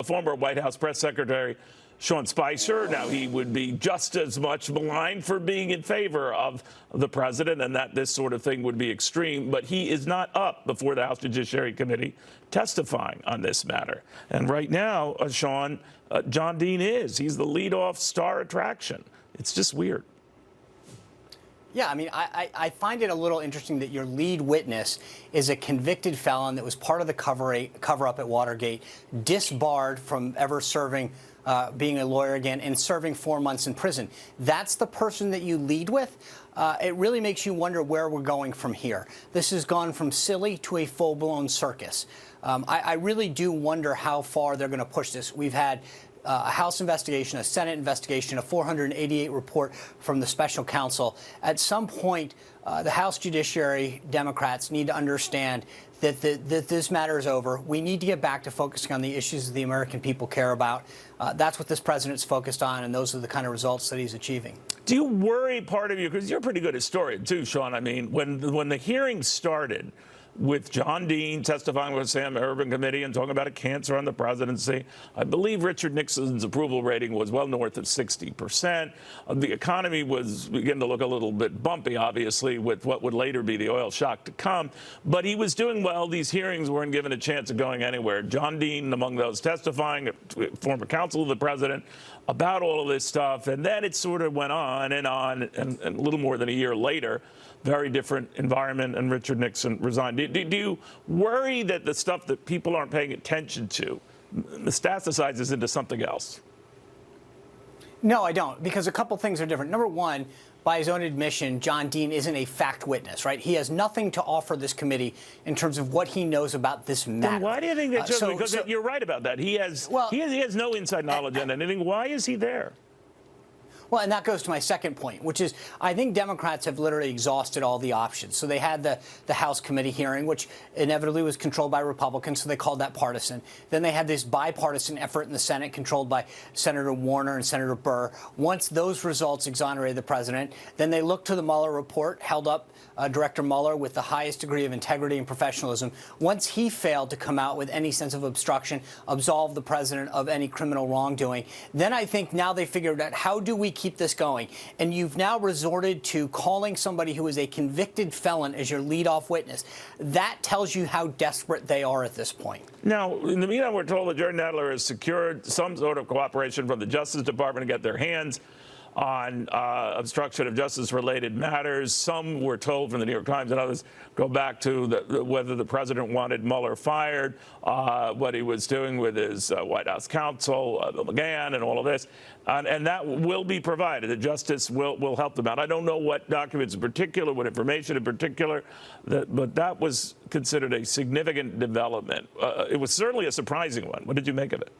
former White House press secretary Sean Spicer. Now, he would be just as much maligned for being in favor of the president and that this sort of thing would be extreme. But he is not up before the House Judiciary Committee testifying on this matter. And right now, Sean, John Dean is. He's the leadoff star attraction. It's just weird. Yeah, I mean, I find it a little interesting that your lead witness is a convicted felon that was part of the cover-up at Watergate, disbarred from ever serving, being a lawyer again, and serving 4 months in prison. That's the person that you lead with? It really makes you wonder where we're going from here. This has gone from silly to a full-blown circus. I really do wonder how far they're going to push this. We've had a House investigation, a Senate investigation, a 488 report from the special counsel. At some point, the House Judiciary Democrats need to understand that this matter is over. We need to get back to focusing on the issues that the American people care about. That's what this president's focused on, and those are the kind of results that he's achieving. Do you worry, part of you, because you're a pretty good historian too, Sean, I mean, when the hearing started, with John Dean testifying with Sam Urban Committee and talking about a cancer on the presidency. I believe Richard Nixon's approval rating was well north of 60%. The economy was beginning to look a little bit bumpy, obviously, with what would later be the oil shock to come. But he was doing well. These hearings weren't given a chance of going anywhere. John Dean, among those testifying, former counsel of the president, about all of this stuff. And then it sort of went on, and a little more than a year later, very different environment, and Richard Nixon resigned. Do you worry that the stuff that people aren't paying attention to metastasizes into something else? No, I don't, because a couple things are different. Number one, by his own admission, John Dean isn't a fact witness, right? He has nothing to offer this committee in terms of what he knows about this matter. Then why do you think that's just because you're right about that? He has no inside knowledge on anything. Why is he there? Well, and that goes to my second point, which is I think Democrats have literally exhausted all the options. So they had the House committee hearing, which inevitably was controlled by Republicans, so they called that partisan. Then they had this bipartisan effort in the Senate controlled by Senator Warner and Senator Burr. Once those results exonerated the president, then they looked to the Mueller report, held up Director Mueller with the highest degree of integrity and professionalism. Once he failed to come out with any sense of obstruction, absolve the president of any criminal wrongdoing, then I think now they figured out how do we keep this going? And you've now resorted to calling somebody who is a convicted felon as your leadoff witness. That tells you how desperate they are at this point. Now, in the meantime, we're told that Jerry Nadler has secured some sort of cooperation from the Justice Department to get their hands on obstruction of justice-related matters. Some were told from the New York Times and others go back to whether the president wanted Mueller fired, what he was doing with his White House counsel, McGahn, and all of this. And that will be provided. The justice will help them out. I don't know what documents in particular, what information in particular, but that was considered a significant development. It was certainly a surprising one. What did you make of it?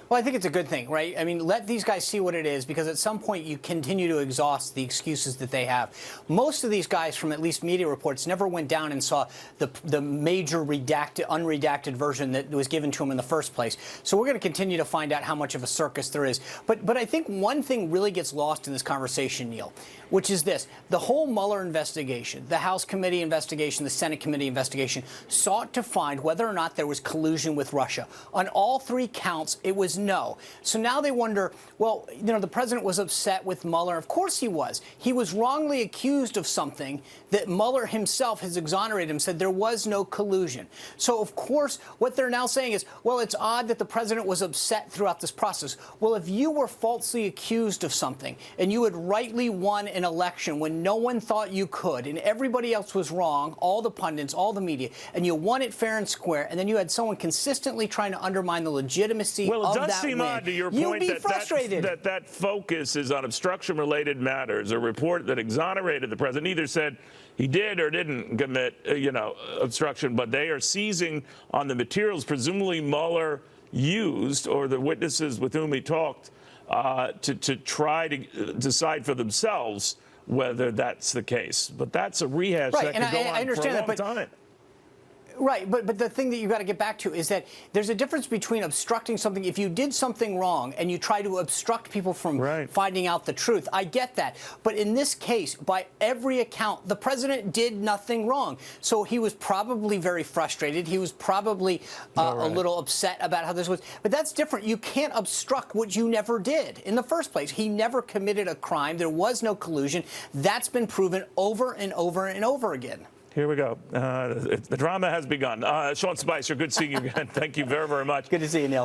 Well, I think it's a good thing, right? I mean, let these guys see what it is, because at some point you continue to exhaust the excuses that they have. Most of these guys, from at least media reports, never went down and saw the major unredacted version that was given to them in the first place. So we're going to continue to find out how much of a circus there is. But I think one thing really gets lost in this conversation, Neil, which is this. The whole Mueller investigation, the House committee investigation, the Senate committee investigation, sought to find whether or not there was collusion with Russia. On all three counts, it was no. So now they wonder, well, you know, the president was upset with Mueller. Of course he was. He was wrongly accused of something that Mueller himself has exonerated him, said there was no collusion. So, of course, what they're now saying is, well, it's odd that the president was upset throughout this process. Well, if you were falsely accused of something and you had rightly won an election when no one thought you could and everybody else was wrong, all the pundits, all the media, and you won it fair and square, and then you had someone consistently trying to undermine the legitimacy of that seem odd to your point that focus is on obstruction-related matters. A report that exonerated the president either said he did or didn't commit, obstruction, but they are seizing on the materials presumably Mueller used or the witnesses with whom he talked to try to decide for themselves whether that's the case. But that's a rehash that could go on for a long time. Right, but the thing that you got to get back to is that there's a difference between obstructing something. If you did something wrong and you try to obstruct people from finding out the truth, I get that. But in this case, by every account, the president did nothing wrong. So he was probably very frustrated. He was probably a little upset about how this was. But that's different. You can't obstruct what you never did in the first place. He never committed a crime. There was no collusion. That's been proven over and over and over again. Here we go. The drama has begun. Sean Spicer, good seeing you again. Thank you very, very much. Good to see you, Neil.